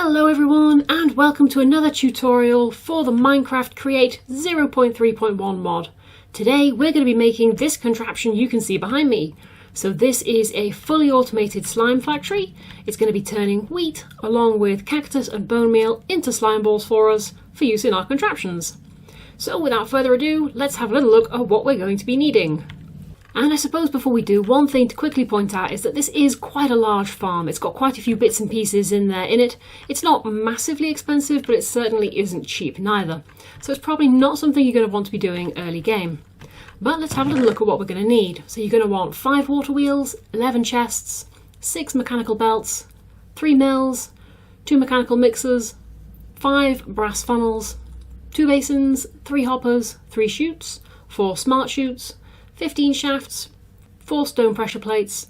Hello everyone and welcome to another tutorial for the Minecraft Create 0.3.1 mod. Today we're going to be making this contraption you can see behind me. So this is a fully automated slime factory. It's going to be turning wheat along with cactus and bone meal into slime balls for us for use in our contraptions. So without further ado, let's have a little look at what we're going to be needing. And I suppose before we do, one thing to quickly point out is that this is quite a large farm. It's got quite a few bits and pieces in it. It's not massively expensive, but it certainly isn't cheap neither. So it's probably not something you're going to want to be doing early game. But let's have a little look at what we're going to need. So you're going to want 5 water wheels, 11 chests, 6 mechanical belts, 3 mills, 2 mechanical mixers, 5 brass funnels, 2 basins, 3 hoppers, 3 chutes, 4 smart chutes, 15 shafts, 4 stone pressure plates,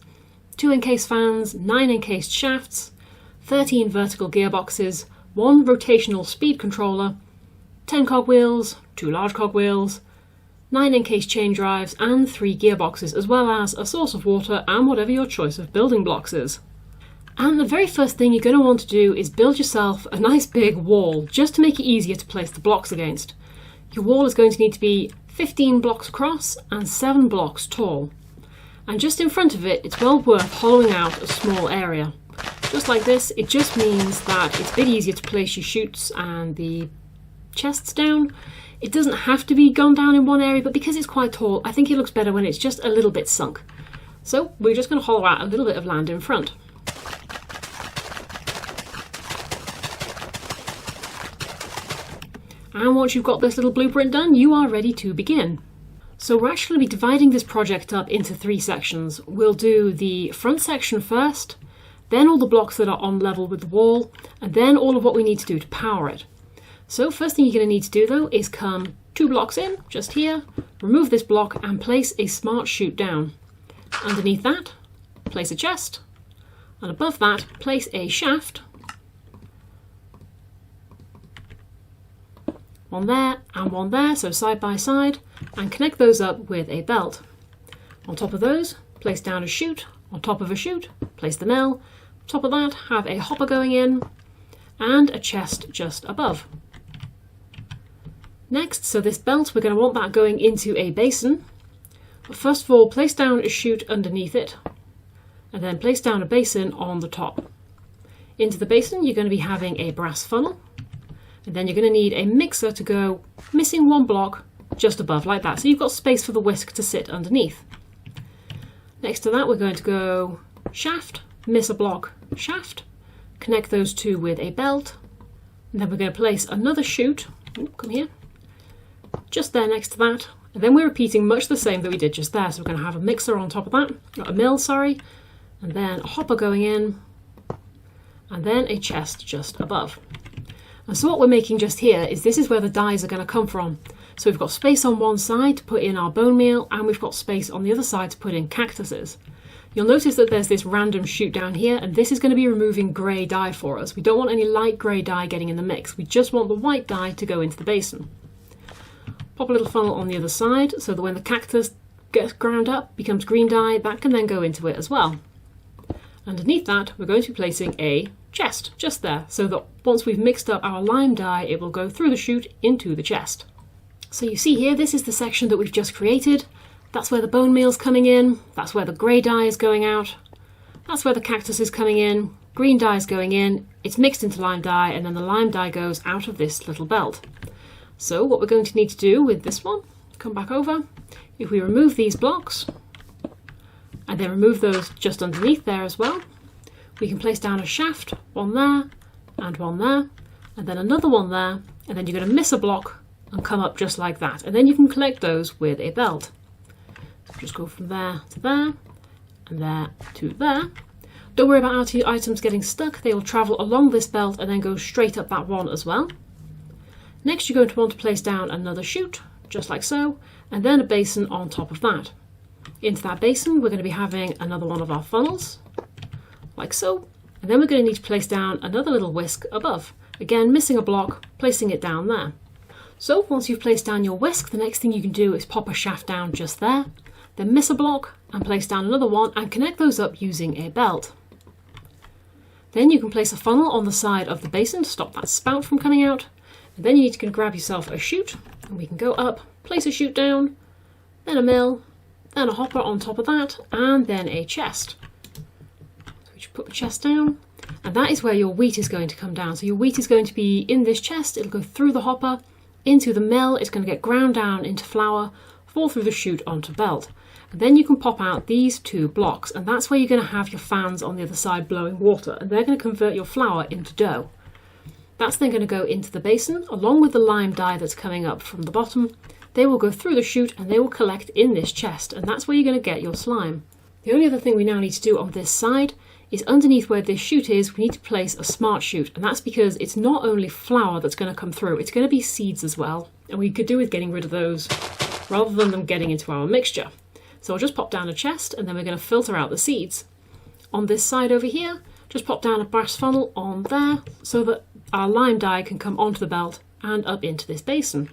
2 encased fans, 9 encased shafts, 13 vertical gearboxes, 1 rotational speed controller, 10 cogwheels, 2 large cogwheels, 9 encased chain drives and 3 gearboxes, as well as a source of water and whatever your choice of building blocks is. And the very first thing you're going to want to do is build yourself a nice big wall, just to make it easier to place the blocks against. Your wall is going to need to be 15 blocks across and 7 blocks tall. And just in front of it, it's well worth hollowing out a small area. Just like this, it just means that it's a bit easier to place your chutes and the chests down. It doesn't have to be gone down in one area, but because it's quite tall, I think it looks better when it's just a little bit sunk. So we're just going to hollow out a little bit of land in front. And once you've got this little blueprint done, you are ready to begin. So we're actually going to be dividing this project up into 3 sections. We'll do the front section first, then all the blocks that are on level with the wall, and then all of what we need to do to power it. So first thing you're going to need to do though is come 2 blocks in, just here, remove this block and place a smart chute down. Underneath that, place a chest, and above that, place a shaft. One there and one there, so side by side, and connect those up with a belt. On top of those, place down a chute. On top of a chute, place the mill. On top of that, have a hopper going in, and a chest just above. Next, so this belt, we're going to want that going into a basin. But first of all, place down a chute underneath it, and then place down a basin on the top. Into the basin, you're going to be having a brass funnel. And then you're going to need a mixer to go missing 1 block just above, like that. So you've got space for the whisk to sit underneath. Next to that, we're going to go shaft, miss a block, shaft, connect those 2 with a belt. And then we're going to place another chute, come here, just there next to that. And then we're repeating much the same that we did just there. So we're going to have a mixer on top of that, a mill, sorry, and then a hopper going in, and then a chest just above. And so what we're making just here is this is where the dies are going to come from. So we've got space on one side to put in our bone meal, and we've got space on the other side to put in cactuses. You'll notice that there's this random chute down here, and this is going to be removing grey dye for us. We don't want any light grey dye getting in the mix. We just want the white dye to go into the basin. Pop a little funnel on the other side so that when the cactus gets ground up, becomes green dye, that can then go into it as well. Underneath that, we're going to be placing a chest just there, so that once we've mixed up our lime dye, it will go through the chute into the chest. So you see here, this is the section that we've just created. That's where the bone meal's coming in, that's where the grey dye is going out, that's where the cactus is coming in, green dye is going in, it's mixed into lime dye, and then the lime dye goes out of this little belt. So what we're going to need to do with this one, come back over, if we remove these blocks, and then remove those just underneath there as well, we can place down a shaft, one there, and then another one there, and then you're going to miss a block and come up just like that. And then you can collect those with a belt. So just go from there to there, and there to there. Don't worry about our 2 items getting stuck, they will travel along this belt and then go straight up that one as well. Next, you're going to want to place down another chute, just like so, and then a basin on top of that. Into that basin, we're going to be having another one of our funnels, like so, and then we're going to need to place down another little whisk above. Again, missing a block, placing it down there. So once you've placed down your whisk, the next thing you can do is pop a shaft down just there, then miss a block and place down another one and connect those up using a belt. Then you can place a funnel on the side of the basin to stop that spout from coming out. And then you need to grab yourself a chute, and we can go up, place a chute down, then a mill, then a hopper on top of that, and then a chest. So we just put the chest down, and that is where your wheat is going to come down. So your wheat is going to be in this chest, it'll go through the hopper, into the mill, it's going to get ground down into flour, fall through the chute onto belt. And then you can pop out these 2 blocks, and that's where you're going to have your fans on the other side blowing water, and they're going to convert your flour into dough. That's then going to go into the basin, along with the lime dye that's coming up from the bottom. They will go through the chute and they will collect in this chest, and that's where you're going to get your slime. The only other thing we now need to do on this side is underneath where this chute is, we need to place a smart chute, and that's because it's not only flour that's going to come through, it's going to be seeds as well, and we could do with getting rid of those rather than them getting into our mixture. So I'll just pop down a chest, and then we're going to filter out the seeds. On this side over here, just pop down a brass funnel on there so that our lime dye can come onto the belt and up into this basin.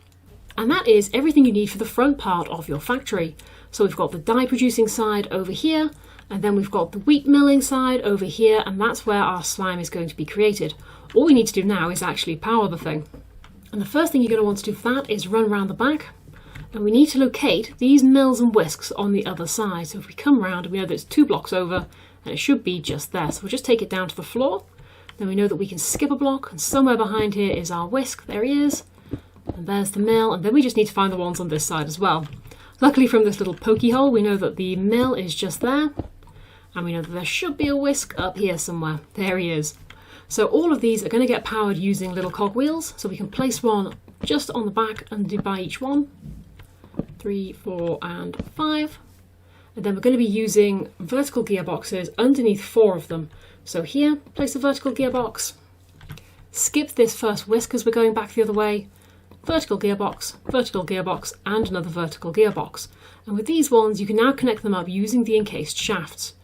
And that is everything you need for the front part of your factory. So we've got the dye producing side over here, and then we've got the wheat milling side over here, and that's where our slime is going to be created. All we need to do now is actually power the thing. And the first thing you're going to want to do for that is run around the back, and we need to locate these mills and whisks on the other side. So if we come round, we know that it's 2 blocks over, and it should be just there. So we'll just take it down to the floor. Then we know that we can skip a block, and somewhere behind here is our whisk. There he is. And there's the mill, and then we just need to find the ones on this side as well. Luckily from this little pokey hole, we know that the mill is just there, and we know that there should be a whisk up here somewhere. There he is. So all of these are going to get powered using little cogwheels, so we can place one just on the back and by each one. 3, 4, and 5. And then we're going to be using vertical gearboxes underneath 4 of them. So here, place a vertical gearbox, skip this first whisk as we're going back the other way, vertical gearbox, and another vertical gearbox. And with these ones, you can now connect them up using the encased shafts.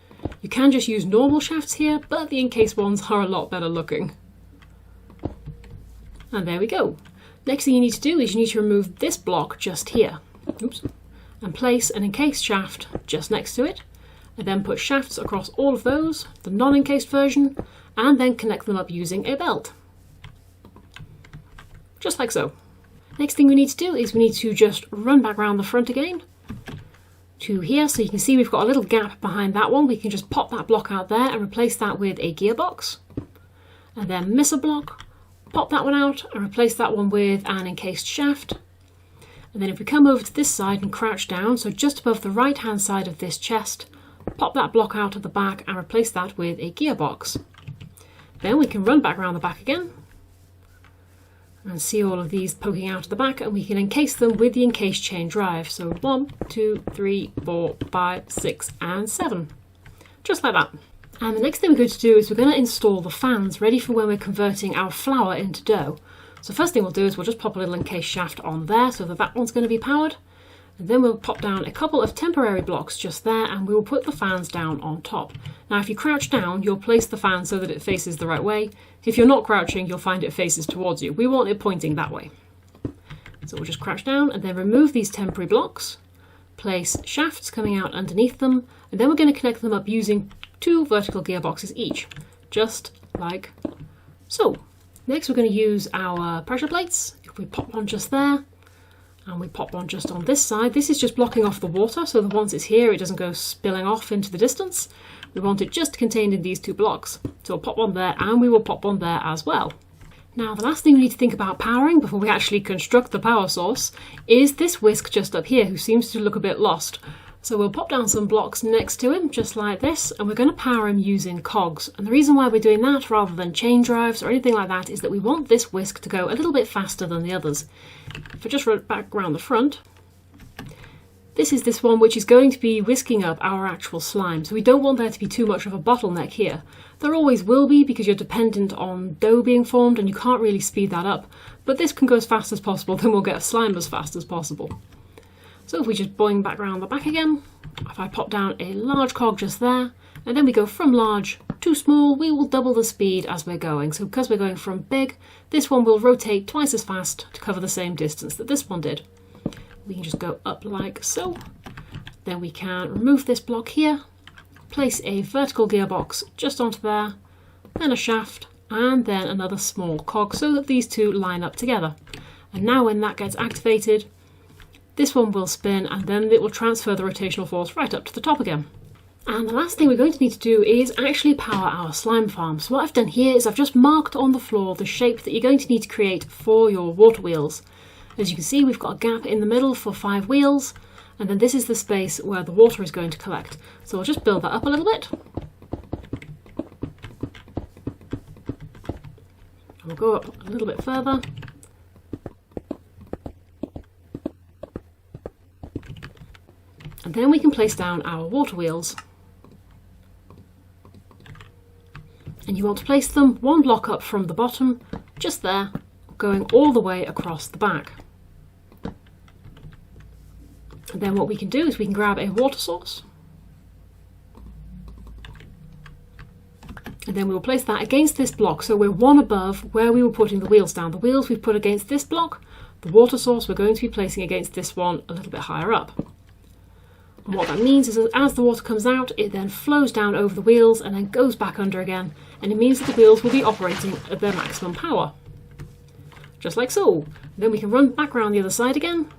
You can just use normal shafts here, but the encased ones are a lot better looking. And there we go. Next thing you need to do is you need to remove this block just here. Oops. And place an encased shaft just next to it, and then put shafts across all of those, the non-encased version, and then connect them up using a belt. Just like so. Next thing we need to do is we need to just run back around the front again to here, so you can see we've got a little gap behind that one. We can just pop that block out there and replace that with a gearbox, and then miss a block, pop that one out and replace that one with an encased shaft. And then if we come over to this side and crouch down, so just above the right hand side of this chest, pop that block out at the back and replace that with a gearbox. Then we can run back around the back again and see all of these poking out at the back, and we can encase them with the encased chain drive. So 1, 2, 3, 4, 5, 6, and 7. Just like that. And the next thing we're going to do is we're going to install the fans ready for when we're converting our flour into dough. So first thing we'll do is we'll just pop a little encased shaft on there so that that one's going to be powered. And then we'll pop down a couple of temporary blocks just there, and we will put the fans down on top. Now if you crouch down, you'll place the fan so that it faces the right way. If you're not crouching, you'll find it faces towards you. We want it pointing that way. So we'll just crouch down and then remove these temporary blocks, place shafts coming out underneath them, and then we're going to connect them up using 2 vertical gearboxes each, just like so. Next we're going to use our pressure plates. If we pop one just there, and we pop one just on this side, this is just blocking off the water so that once it's here it doesn't go spilling off into the distance. We want it just contained in these 2 blocks. So we'll pop one there, and we will pop one there as well. Now the last thing we need to think about powering before we actually construct the power source is this whisk just up here, who seems to look a bit lost. So we'll pop down some blocks next to him, just like this, and we're going to power him using cogs. And the reason why we're doing that rather than chain drives or anything like that is that we want this whisk to go a little bit faster than the others. If I just run back around the front, this is this one which is going to be whisking up our actual slime. So we don't want there to be too much of a bottleneck here. There always will be because you're dependent on dough being formed and you can't really speed that up. But this can go as fast as possible, then we'll get slime as fast as possible. So if we just boing back around the back again, if I pop down a large cog just there, and then we go from large to small, we will double the speed as we're going. So because we're going from big, this one will rotate twice as fast to cover the same distance that this one did. We can just go up like so. Then we can remove this block here, place a vertical gearbox just onto there, then a shaft, and then another small cog so that these two line up together. And now when that gets activated, this one will spin and then it will transfer the rotational force right up to the top again. And the last thing we're going to need to do is actually power our slime farm. So what I've done here is I've just marked on the floor the shape that you're going to need to create for your water wheels. As you can see, we've got a gap in the middle for 5 wheels, and then this is the space where the water is going to collect. So I'll just build that up a little bit. We'll go up a little bit further. And then we can place down our water wheels. And you want to place them 1 block up from the bottom, just there, going all the way across the back. And then what we can do is we can grab a water source. And then we will place that against this block, so we're 1 above where we were putting the wheels down. The wheels we've put against this block, the water source we're going to be placing against this one a little bit higher up. And what that means is that as the water comes out, it then flows down over the wheels and then goes back under again, and it means that the wheels will be operating at their maximum power. Just like so. Then we can run back around the other side again,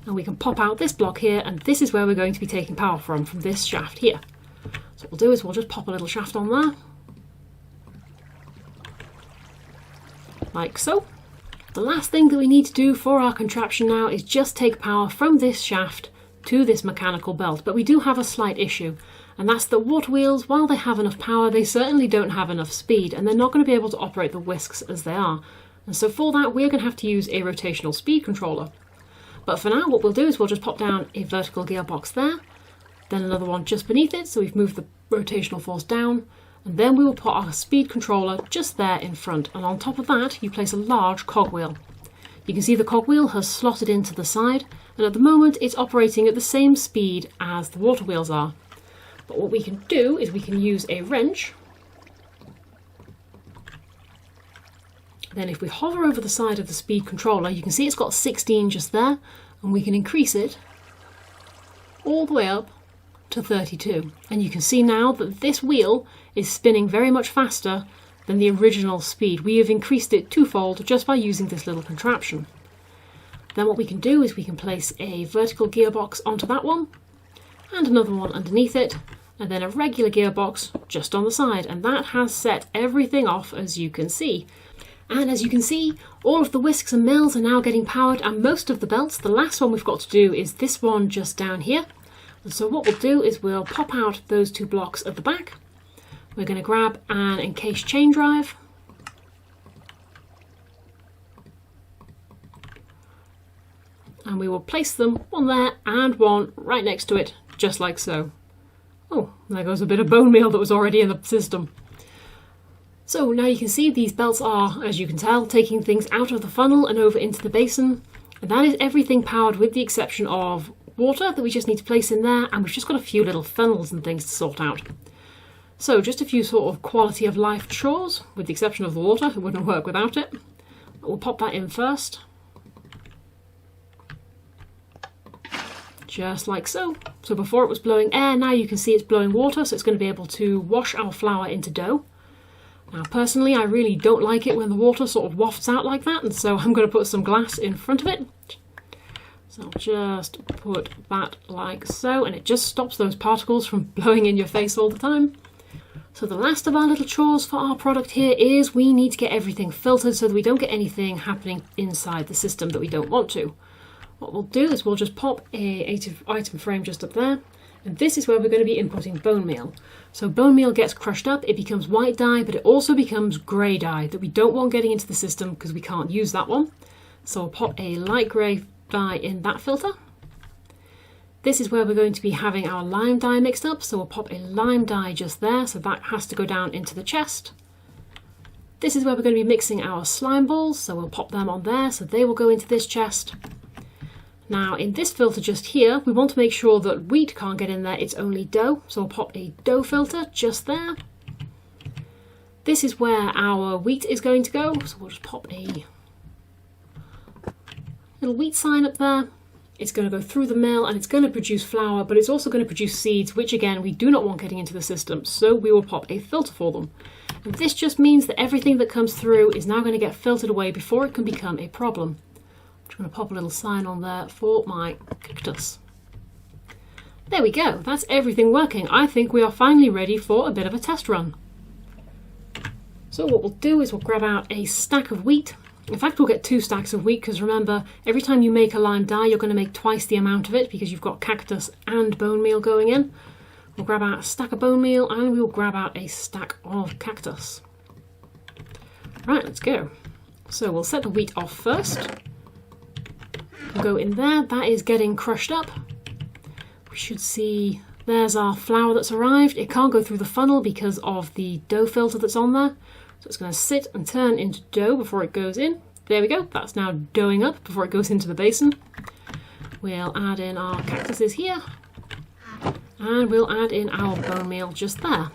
and we can pop out this block here, and this is where we're going to be taking power from this shaft here. So what we'll do is we'll just pop a little shaft on there, like so. The last thing that we need to do for our contraption now is just take power from this shaft to this mechanical belt, but we do have a slight issue, and that's that water wheels, while they have enough power, they certainly don't have enough speed, and they're not going to be able to operate the whisks as they are. And so for that, we're going to have to use a rotational speed controller. But for now, what we'll do is we'll just pop down a vertical gearbox there, then another one just beneath it, so we've moved the rotational force down, and then we will put our speed controller just there in front, and on top of that you place a large cogwheel. You can see the cogwheel has slotted into the side, and at the moment it's operating at the same speed as the water wheels are. But what we can do is we can use a wrench. Then if we hover over the side of the speed controller, you can see it's got 16 just there, and we can increase it all the way up to 32. And you can see now that this wheel is spinning very much faster than the original speed. We have increased it 2-fold just by using this little contraption. Then what we can do is we can place a vertical gearbox onto that one, and another one underneath it, and then a regular gearbox just on the side, and that has set everything off, as you can see. And as you can see, all of the whisks and mills are now getting powered, and most of the belts. The last one we've got to do is this one just down here. And so what we'll do is we'll pop out those 2 blocks at the back. We're going to grab an encased chain drive. And we will place them one there and one right next to it, just like so. Oh, there goes a bit of bone meal that was already in the system. So now you can see these belts are, as you can tell, taking things out of the funnel and over into the basin. And that is everything powered with the exception of water that we just need to place in there, and we've just got a few little funnels and things to sort out. So just a few sort of quality of life chores, with the exception of the water, it wouldn't work without it. But we'll pop that in first. Just like so. So before it was blowing air, now you can see it's blowing water, so it's going to be able to wash our flour into dough. Now personally, I really don't like it when the water sort of wafts out like that, and so I'm going to put some glass in front of it. So I'll just put that like so, and it just stops those particles from blowing in your face all the time. So the last of our little chores for our product here is we need to get everything filtered so that we don't get anything happening inside the system that we don't want to. What we'll do is we'll just pop a item frame just up there, and this is where we're going to be inputting bone meal. So bone meal gets crushed up, it becomes white dye, but it also becomes grey dye that we don't want getting into the system because we can't use that one. So we'll pop a light grey dye in that filter. This is where we're going to be having our lime dye mixed up, so we'll pop a lime dye just there, so that has to go down into the chest. This is where we're going to be mixing our slime balls, so we'll pop them on there, so they will go into this chest. Now in this filter just here, we want to make sure that wheat can't get in there, it's only dough, so we'll pop a dough filter just there. This is where our wheat is going to go, so we'll just pop a little wheat sign up there. It's going to go through the mill and it's going to produce flour, but it's also going to produce seeds, which again, we do not want getting into the system. So we will pop a filter for them. And this just means that everything that comes through is now going to get filtered away before it can become a problem. I'm just going to pop a little sign on there for my cactus. There we go, that's everything working. I think we are finally ready for a bit of a test run. So what we'll do is we'll grab out a stack of wheat. In fact, we'll get 2 stacks of wheat because remember, every time you make a lime dye, you're going to make twice the amount of it because you've got cactus and bone meal going in. We'll grab out a stack of bone meal and we'll grab out a stack of cactus. Right, let's go. So we'll set the wheat off first. We'll go in there, that is getting crushed up. We should see, there's our flour that's arrived. It can't go through the funnel because of the dough filter that's on there. So it's going to sit and turn into dough before it goes in. There we go, that's now doughing up before it goes into the basin. We'll add in our cactuses here. And we'll add in our bone meal just there.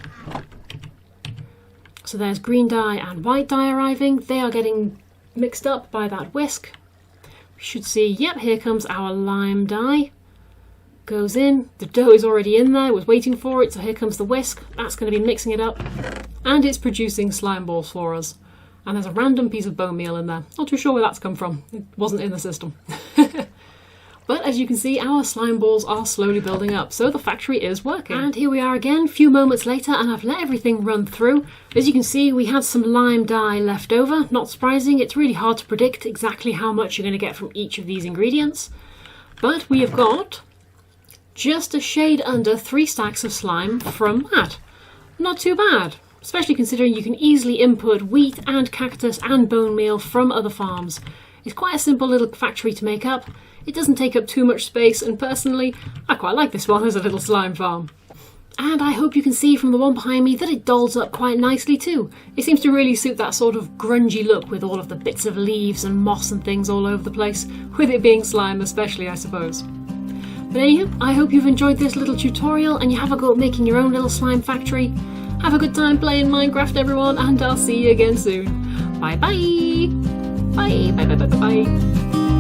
So there's green dye and white dye arriving. They are getting mixed up by that whisk. We should see, yep, here comes our lime dye. Goes in, the dough is already in there, was waiting for it, so here comes the whisk. That's going to be mixing it up, and it's producing slime balls for us. And there's a random piece of bone meal in there. Not too sure where that's come from. It wasn't in the system. But as you can see, our slime balls are slowly building up, so the factory is working. And here we are again, a few moments later, and I've let everything run through. As you can see, we had some lime dye left over. Not surprising, it's really hard to predict exactly how much you're going to get from each of these ingredients. But we have got just a shade under 3 stacks of slime from that. Not too bad, especially considering you can easily input wheat and cactus and bone meal from other farms. It's quite a simple little factory to make up. It doesn't take up too much space, and personally, I quite like this one as a little slime farm. And I hope you can see from the one behind me that it dolls up quite nicely too. It seems to really suit that sort of grungy look with all of the bits of leaves and moss and things all over the place, with it being slime especially, I suppose. But anywho, I hope you've enjoyed this little tutorial and you have a go at making your own little slime factory. Have a good time playing Minecraft, everyone, and I'll see you again soon. Bye bye! Bye bye bye bye bye bye!